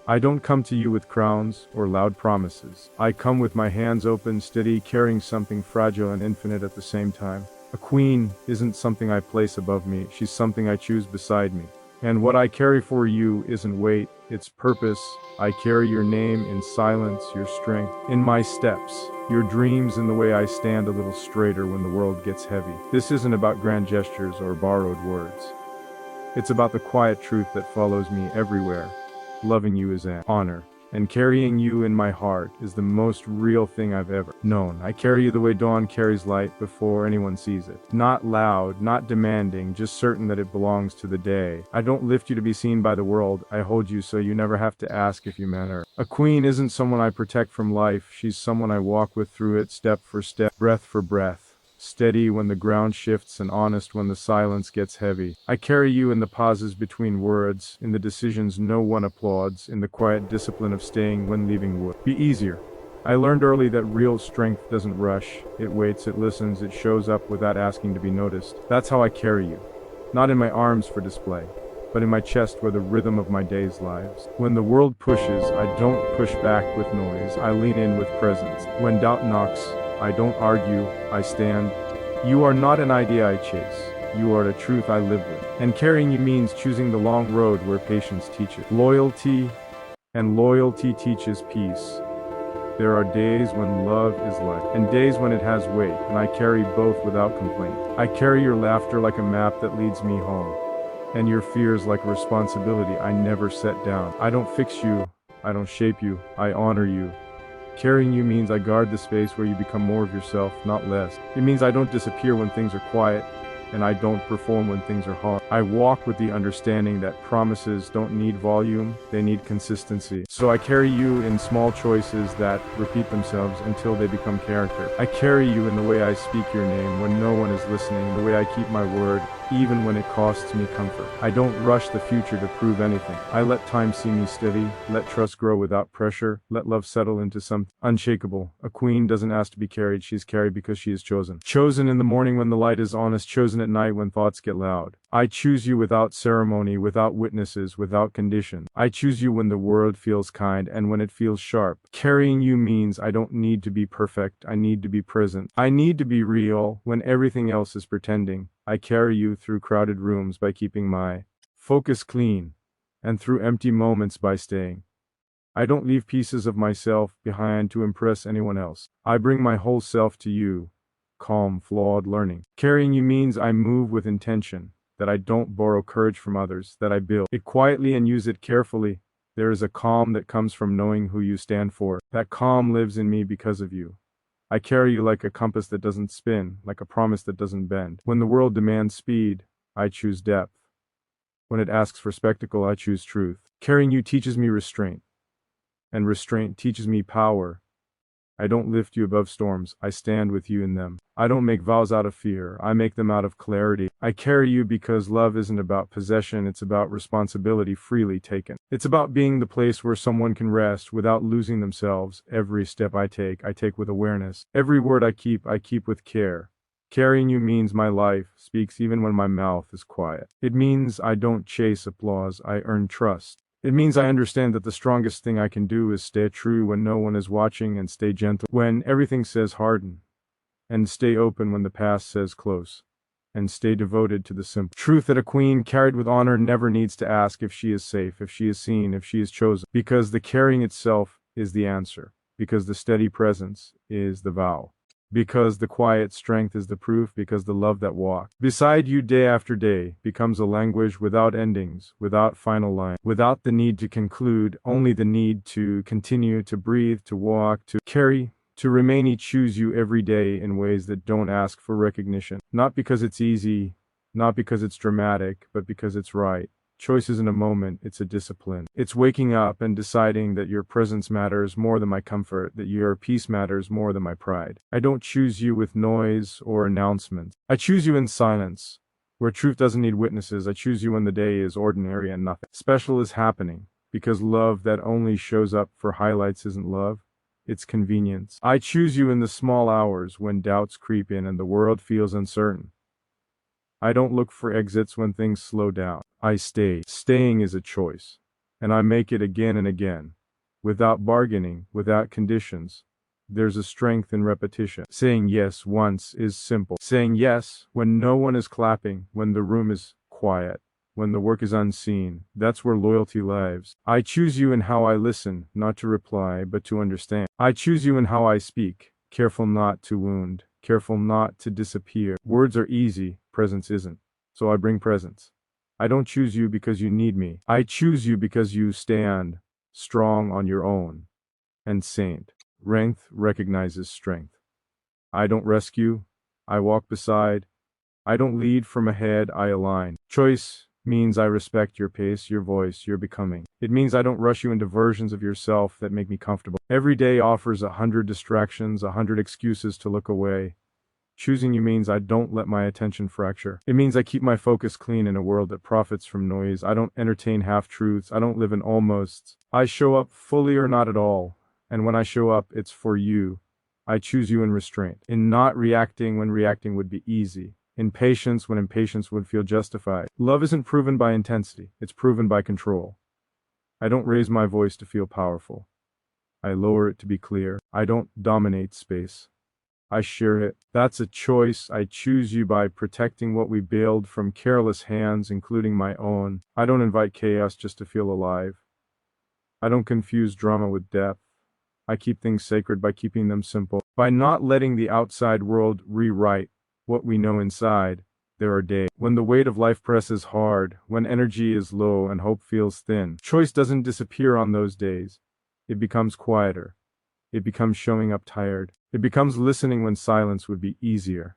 I don't come to you with crowns or loud promises. I come with my hands open, steady, carrying something fragile and infinite at the same time. A queen isn't something I place above me, she's something I choose beside me. And what I carry for you isn't weight, it's purpose. I carry your name in silence, your strength in my steps, your dreams in the way I stand a little straighter when the world gets heavy. This isn't about grand gestures or borrowed words. It's about the quiet truth that follows me everywhere. Loving you is an honor, and carrying you in my heart is the most real thing I've ever known. I carry you the way dawn carries light before anyone sees it. Not loud, not demanding, just certain that it belongs to the day. I don't lift you to be seen by the world, I hold you so you never have to ask if you matter. A queen isn't someone I protect from life, she's someone I walk with through it, step for step, breath for breath. Steady when the ground shifts and honest when the silence gets heavy. I carry you in the pauses between words, in the decisions no one applauds, in the quiet discipline of staying when leaving would be easier. I learned early that real strength doesn't rush, it waits, it listens, it shows up without asking to be noticed. That's how I carry you. Not in my arms for display, but in my chest where the rhythm of my days lies. When the world pushes, I don't push back with noise, I lean in with presence. When doubt knocks, I don't argue, I stand. You are not an idea I chase. You are the truth I live with. And carrying you means choosing the long road where patience teaches loyalty, and loyalty teaches peace. There are days when love is light, and days when it has weight, and I carry both without complaint. I carry your laughter like a map that leads me home, and your fears like a responsibility I never set down. I don't fix you, I don't shape you, I honor you. Carrying you means I guard the space where you become more of yourself, not less. It means I don't disappear when things are quiet, and I don't perform when things are hard. I walk with the understanding that promises don't need volume, they need consistency. So I carry you in small choices that repeat themselves until they become character. I carry you in the way I speak your name when no one is listening, the way I keep my word, even when it costs me comfort. I don't rush the future to prove anything. I let time see me steady, let trust grow without pressure, let love settle into something unshakable. A queen doesn't ask to be carried, she's carried because she is chosen. Chosen in the morning when the light is honest, chosen at night when thoughts get loud. I choose you without ceremony, without witnesses, without condition. I choose you when the world feels kind and when it feels sharp. Carrying you means I don't need to be perfect, I need to be present. I need to be real when everything else is pretending. I carry you through crowded rooms by keeping my focus clean, and through empty moments by staying. I don't leave pieces of myself behind to impress anyone else. I bring my whole self to you, calm, flawed, learning. Carrying you means I move with intention, that I don't borrow courage from others, that I build it quietly and use it carefully. There is a calm that comes from knowing who you stand for. That calm lives in me because of you. I carry you like a compass that doesn't spin, like a promise that doesn't bend. When the world demands speed, I choose depth. When it asks for spectacle, I choose truth. Carrying you teaches me restraint, and restraint teaches me power. I don't lift you above storms, I stand with you in them. I don't make vows out of fear, I make them out of clarity. I carry you because love isn't about possession, it's about responsibility freely taken. It's about being the place where someone can rest without losing themselves. Every step I take with awareness. Every word I keep with care. Carrying you means my life speaks even when my mouth is quiet. It means I don't chase applause, I earn trust. It means I understand that the strongest thing I can do is stay true when no one is watching, and stay gentle when everything says harden, and stay open when the past says close, and stay devoted to the simple truth that a queen carried with honor never needs to ask if she is safe, if she is seen, if she is chosen, because the carrying itself is the answer, because the steady presence is the vow. Because the quiet strength is the proof, because the love that walks beside you day after day becomes a language without endings, without final line, without the need to conclude, only the need to continue, to breathe, to walk, to carry, to remain. I choose you every day in ways that don't ask for recognition. Not because it's easy, not because it's dramatic, but because it's right. Choice isn't a moment, it's a discipline. It's waking up and deciding that your presence matters more than my comfort, that your peace matters more than my pride. I don't choose you with noise or announcements. I choose you in silence, where truth doesn't need witnesses. I choose you when the day is ordinary and nothing special is happening, because love that only shows up for highlights isn't love, it's convenience. I choose you in the small hours when doubts creep in and the world feels uncertain. I don't look for exits when things slow down. I stay. Staying is a choice. and I make it again and again. Without bargaining, without conditions. There's a strength in repetition. Saying yes once is simple. Saying yes when no one is clapping, when the room is quiet, when the work is unseen, that's where loyalty lives. I choose you in how I listen, not to reply, but to understand. I choose you in how I speak, careful not to wound, careful not to disappear. Words are easy, presence isn't. So I bring presence. I don't choose you because you need me. I choose you because you stand strong on your own. And saint. Strength recognizes strength. I don't rescue. I walk beside. I don't lead from ahead, I align. Choice means I respect your pace, your voice, your becoming. It means I don't rush you into versions of yourself that make me comfortable. Every day offers 100 distractions, 100 excuses to look away. Choosing you means I don't let my attention fracture. It means I keep my focus clean in a world that profits from noise. I don't entertain half-truths. I don't live in almosts. I show up fully or not at all. And when I show up, it's for you. I choose you in restraint. In not reacting when reacting would be easy. In patience when impatience would feel justified. Love isn't proven by intensity. It's proven by control. I don't raise my voice to feel powerful. I lower it to be clear. I don't dominate space. I share it. That's a choice. I choose you by protecting what we build from careless hands, including my own. I don't invite chaos just to feel alive. I don't confuse drama with depth. I keep things sacred by keeping them simple. By not letting the outside world rewrite what we know inside. There are days when the weight of life presses hard, when energy is low and hope feels thin. Choice doesn't disappear on those days. It becomes quieter. It becomes showing up tired. It becomes listening when silence would be easier.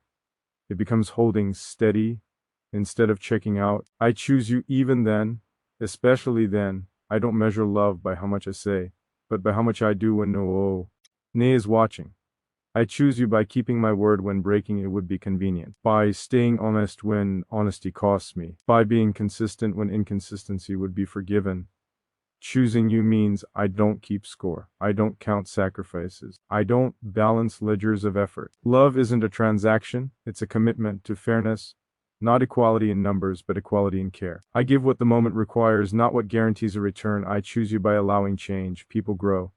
It becomes holding steady instead of checking out. I choose you even then, especially then. I don't measure love by how much I say, but by how much I do when no nay is watching. I choose you by keeping my word when breaking it would be convenient, by staying honest when honesty costs me, by being consistent when inconsistency would be forgiven. Choosing you means I don't keep score. I don't count sacrifices. I don't balance ledgers of effort. Love isn't a transaction, it's a commitment to fairness. Not equality in numbers, but equality in care. I give what the moment requires, not what guarantees a return. I choose you by allowing change. People grow.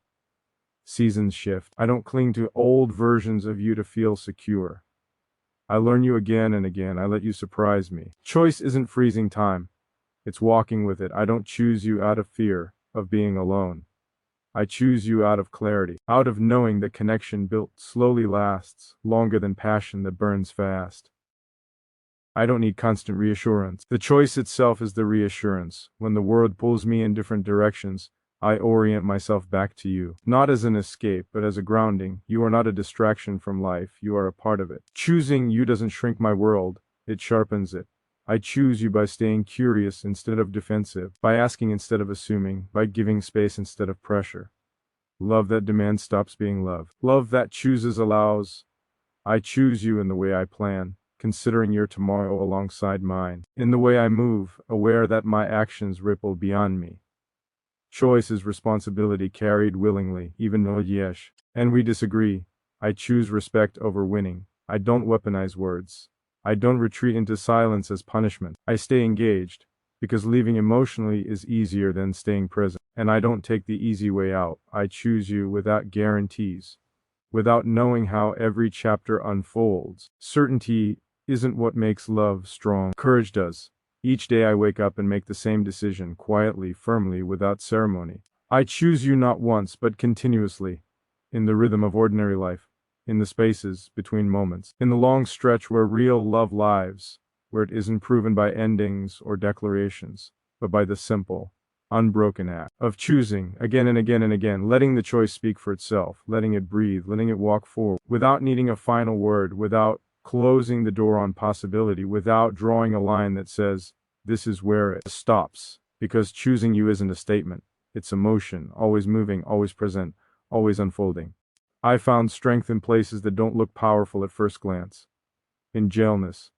Seasons shift. I don't cling to old versions of you to feel secure. I learn you again and again. I let you surprise me. Choice isn't freezing time. It's walking with it. I don't choose you out of fear of being alone. I choose you out of clarity, out of knowing that connection built slowly lasts, longer than passion that burns fast. I don't need constant reassurance. The choice itself is the reassurance. When the world pulls me in different directions, I orient myself back to you. Not as an escape, but as a grounding. You are not a distraction from life. You are a part of it. Choosing you doesn't shrink my world. It sharpens it. I choose you by staying curious instead of defensive, by asking instead of assuming, by giving space instead of pressure. Love that demands stops being love. Love that chooses allows. I choose you in the way I plan, considering your tomorrow alongside mine. In the way I move, aware that my actions ripple beyond me. Choice is responsibility carried willingly, even though yes. And we disagree. I choose respect over winning. I don't weaponize words. I don't retreat into silence as punishment. I stay engaged, because leaving emotionally is easier than staying present. And I don't take the easy way out. I choose you without guarantees, without knowing how every chapter unfolds. Certainty isn't what makes love strong. Courage does. Each day I wake up and make the same decision, quietly, firmly, without ceremony. I choose you not once, but continuously, in the rhythm of ordinary life, in the spaces between moments, in the long stretch where real love lives, where it isn't proven by endings or declarations, but by the simple, unbroken act of choosing again and again and again, letting the choice speak for itself, letting it breathe, letting it walk forward, without needing a final word, without closing the door on possibility, without drawing a line that says, this is where it stops. Because choosing you isn't a statement. It's emotion, always moving, always present, always unfolding. I found strength in places that don't look powerful at first glance. In gentleness,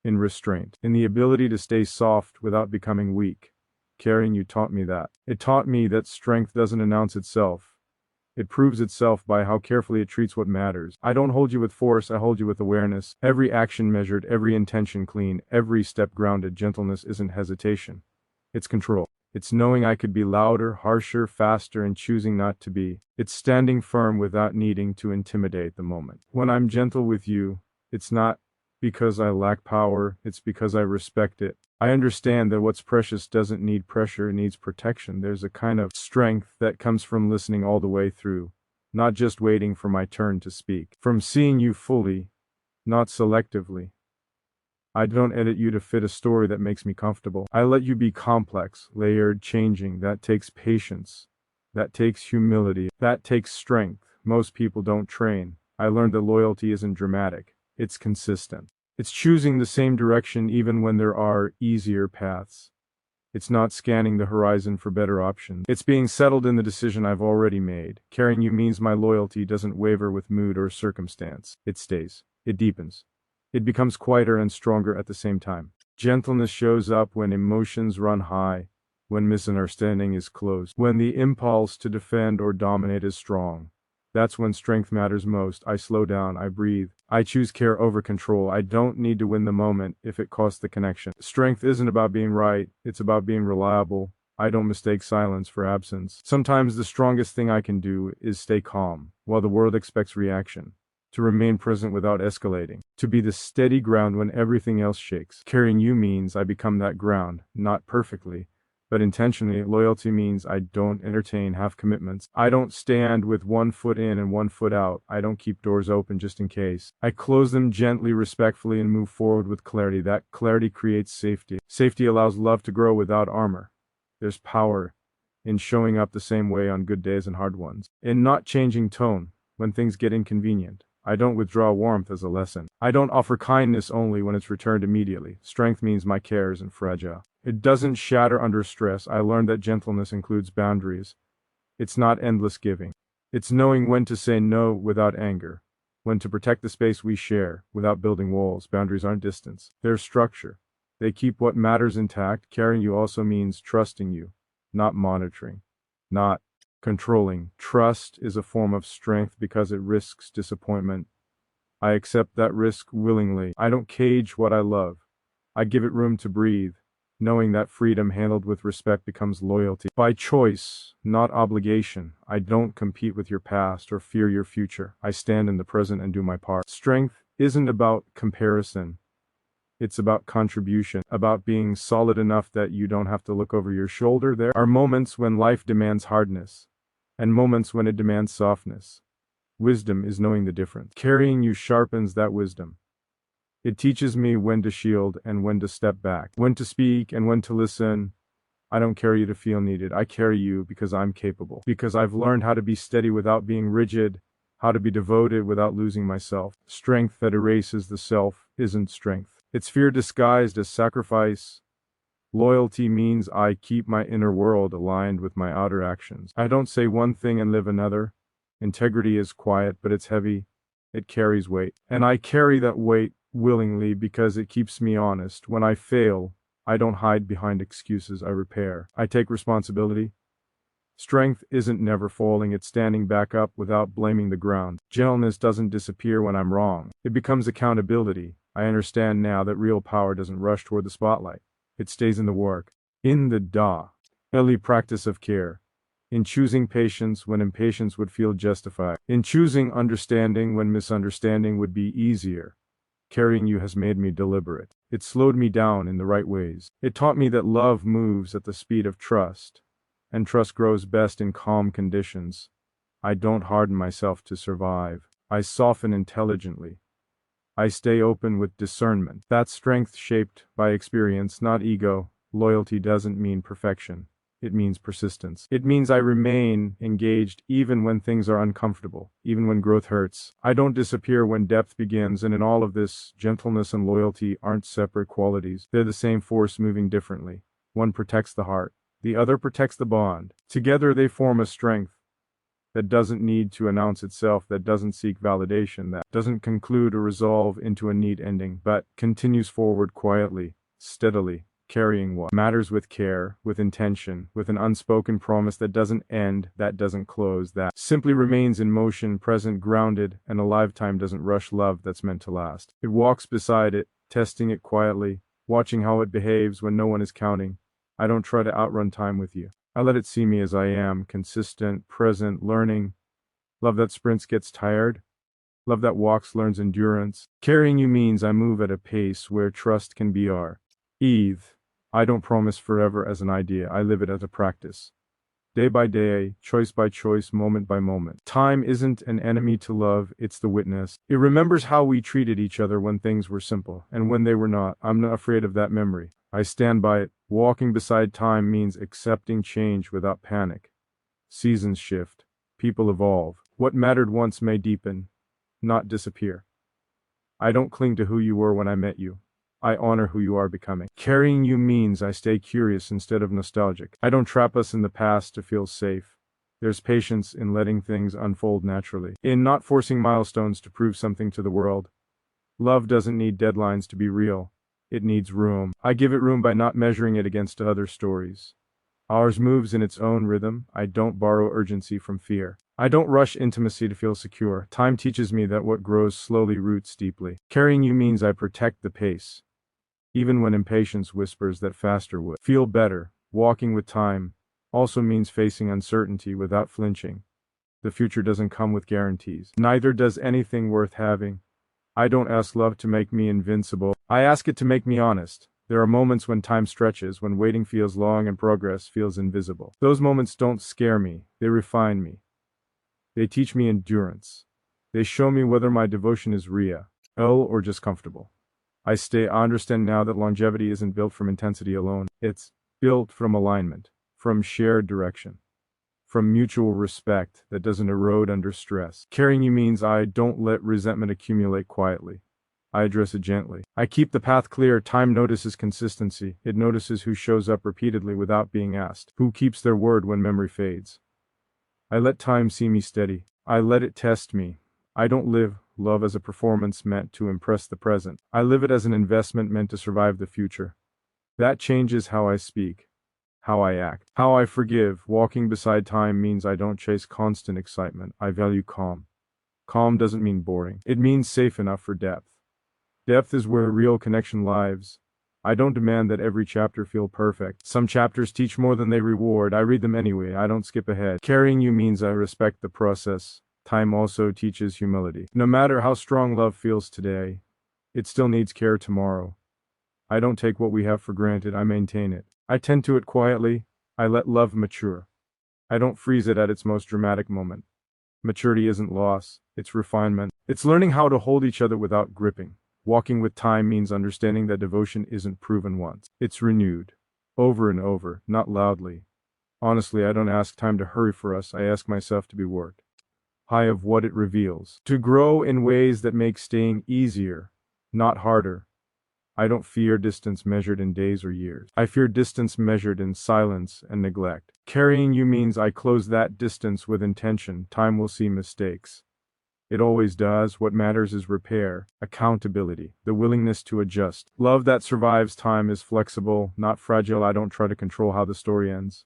in restraint, in the ability to stay soft without becoming weak. Carrying you taught me that. It taught me that strength doesn't announce itself. It proves itself by how carefully it treats what matters. I don't hold you with force, I hold you with awareness. Every action measured, every intention clean, every step grounded. Gentleness isn't hesitation. It's control. It's knowing I could be louder, harsher, faster, and choosing not to be. It's standing firm without needing to intimidate the moment. When I'm gentle with you, it's not because I lack power, it's because I respect it. I understand that what's precious doesn't need pressure, it needs protection. There's a kind of strength that comes from listening all the way through, not just waiting for my turn to speak. From seeing you fully, not selectively. I don't edit you to fit a story that makes me comfortable. I let you be complex, layered, changing. That takes patience. That takes humility. That takes strength. Most people don't train. I learned that loyalty isn't dramatic. It's consistent. It's choosing the same direction even when there are easier paths. It's not scanning the horizon for better options. It's being settled in the decision I've already made. Carrying you means my loyalty doesn't waver with mood or circumstance. It stays. It deepens. It becomes quieter and stronger at the same time. Gentleness shows up when emotions run high, when misunderstanding is close, when the impulse to defend or dominate is strong. That's when strength matters most. I slow down, I breathe. I choose care over control. I don't need to win the moment if it costs the connection. Strength isn't about being right, it's about being reliable. I don't mistake silence for absence. Sometimes the strongest thing I can do is stay calm, while the world expects reaction. To remain present without escalating. To be the steady ground when everything else shakes. Carrying you means I become that ground, not perfectly, but intentionally. Loyalty means I don't entertain half commitments. I don't stand with one foot in and one foot out. I don't keep doors open just in case. I close them gently, respectfully, and move forward with clarity. That clarity creates safety. Safety allows love to grow without armor. There's power in showing up the same way on good days and hard ones. In not changing tone when things get inconvenient. I don't withdraw warmth as a lesson. I don't offer kindness only when it's returned immediately. Strength means my care isn't fragile. It doesn't shatter under stress. I learned that gentleness includes boundaries. It's not endless giving. It's knowing when to say no without anger, when to protect the space we share without building walls. Boundaries aren't distance. They're structure. They keep what matters intact. Carrying you also means trusting you, not monitoring, not controlling. Trust is a form of strength because it risks disappointment. I accept that risk willingly. I don't cage what I love. I give it room to breathe, knowing that freedom handled with respect becomes loyalty. By choice, not obligation. I don't compete with your past or fear your future. I stand in the present and do my part. Strength isn't about comparison. It's about contribution, about being solid enough that you don't have to look over your shoulder. There are moments when life demands hardness, and moments when it demands softness. Wisdom is knowing the difference. Carrying you sharpens that wisdom. It teaches me when to shield and when to step back, when to speak and when to listen. I don't carry you to feel needed. I carry you because I'm capable, because I've learned how to be steady without being rigid, how to be devoted without losing myself. Strength that erases the self isn't strength. It's fear disguised as sacrifice. Loyalty means I keep my inner world aligned with my outer actions. I don't say one thing and live another. Integrity is quiet, but it's heavy. It carries weight. And I carry that weight willingly because it keeps me honest. When I fail, I don't hide behind excuses. I repair. I take responsibility. Strength isn't never falling, it's standing back up without blaming the ground. Gentleness doesn't disappear when I'm wrong. It becomes accountability. I understand now that real power doesn't rush toward the spotlight. It stays in the work, in the daily practice of care, in choosing patience when impatience would feel justified, in choosing understanding when misunderstanding would be easier. Carrying you has made me deliberate. It slowed me down in the right ways. It taught me that love moves at the speed of trust, and trust grows best in calm conditions. I don't harden myself to survive. I soften intelligently. I stay open with discernment. That's strength shaped by experience, not ego. Loyalty doesn't mean perfection. It means persistence. It means I remain engaged even when things are uncomfortable, even when growth hurts. I don't disappear when depth begins, and in all of this, gentleness and loyalty aren't separate qualities. They're the same force moving differently. One protects the heart. The other protects the bond. Together they form a strength that doesn't need to announce itself, that doesn't seek validation, that doesn't conclude or resolve into a neat ending, but continues forward quietly, steadily, carrying what matters with care, with intention, with an unspoken promise that doesn't end, that doesn't close, that simply remains in motion, present, grounded, and a lifetime doesn't rush love that's meant to last. It walks beside it, testing it quietly, watching how it behaves when no one is counting. I don't try to outrun time with you. I let it see me as I am, consistent, present, learning. Love that sprints gets tired. Love that walks learns endurance. Carrying you means I move at a pace where trust can be our Eve. I don't promise forever as an idea, I live it as a practice. Day by day, choice by choice, moment by moment. Time isn't an enemy to love, it's the witness. It remembers how we treated each other when things were simple, and when they were not. I'm not afraid of that memory. I stand by it. Walking beside time means accepting change without panic. Seasons shift. People evolve. What mattered once may deepen, not disappear. I don't cling to who you were when I met you. I honor who you are becoming. Carrying you means I stay curious instead of nostalgic. I don't trap us in the past to feel safe. There's patience in letting things unfold naturally, in not forcing milestones to prove something to the world. Love doesn't need deadlines to be real. It needs room. I give it room by not measuring it against other stories. Ours moves in its own rhythm. I don't borrow urgency from fear. I don't rush intimacy to feel secure. Time teaches me that what grows slowly roots deeply. Carrying you means I protect the pace. Even when impatience whispers that faster would feel better, walking with time also means facing uncertainty without flinching. The future doesn't come with guarantees. Neither does anything worth having. I don't ask love to make me invincible. I ask it to make me honest. There are moments when time stretches, when waiting feels long and progress feels invisible. Those moments don't scare me, they refine me. They teach me endurance. They show me whether my devotion is real or just comfortable. I understand now that longevity isn't built from intensity alone. It's built from alignment, from shared direction, from mutual respect that doesn't erode under stress. Carrying you means I don't let resentment accumulate quietly. I address it gently. I keep the path clear. Time notices consistency. It notices who shows up repeatedly without being asked, who keeps their word when memory fades. I let time see me steady. I let it test me. I don't live love as a performance meant to impress the present. I live it as an investment meant to survive the future. That changes how I speak, how I act, how I forgive. Walking beside time means I don't chase constant excitement. I value calm. Calm doesn't mean boring. It means safe enough for depth. Depth is where real connection lives. I don't demand that every chapter feel perfect. Some chapters teach more than they reward. I read them anyway. I don't skip ahead. Carrying you means I respect the process. Time also teaches humility. No matter how strong love feels today, it still needs care tomorrow. I don't take what we have for granted, I maintain it. I tend to it quietly. I let love mature. I don't freeze it at its most dramatic moment. Maturity isn't loss, it's refinement. It's learning how to hold each other without gripping. Walking with time means understanding that devotion isn't proven once. It's renewed. Over and over, not loudly. Honestly, I don't ask time to hurry for us, I ask myself to be worked high of what it reveals. To grow in ways that make staying easier, not harder. I don't fear distance measured in days or years. I fear distance measured in silence and neglect. Carrying you means I close that distance with intention. Time will see mistakes. It always does. What matters is repair, accountability, the willingness to adjust. Love that survives time is flexible, not fragile. I don't try to control how the story ends.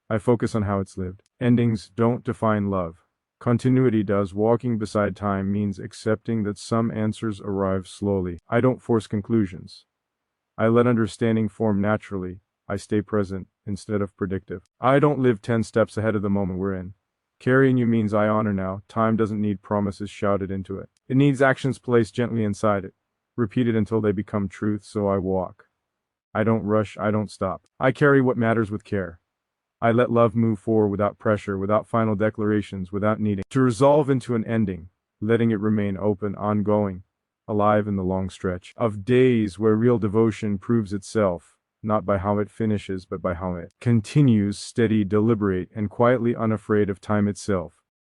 I focus on how it's lived. Endings don't define love. Continuity does. Walking beside time means accepting that some answers arrive slowly. I don't force conclusions. I let understanding form naturally. I stay present instead of predictive. I don't live 10 steps ahead of the moment we're in. Carrying you means I honor now. Time doesn't need promises shouted into it. It needs actions placed gently inside it, repeated until they become truth, so I walk. I don't rush, I don't stop. I carry what matters with care. I let love move forward without pressure, without final declarations, without needing to resolve into an ending, letting it remain open, ongoing, alive in the long stretch of days where real devotion proves itself, not by how it finishes, but by how it continues, steady, deliberate, and quietly unafraid of time itself.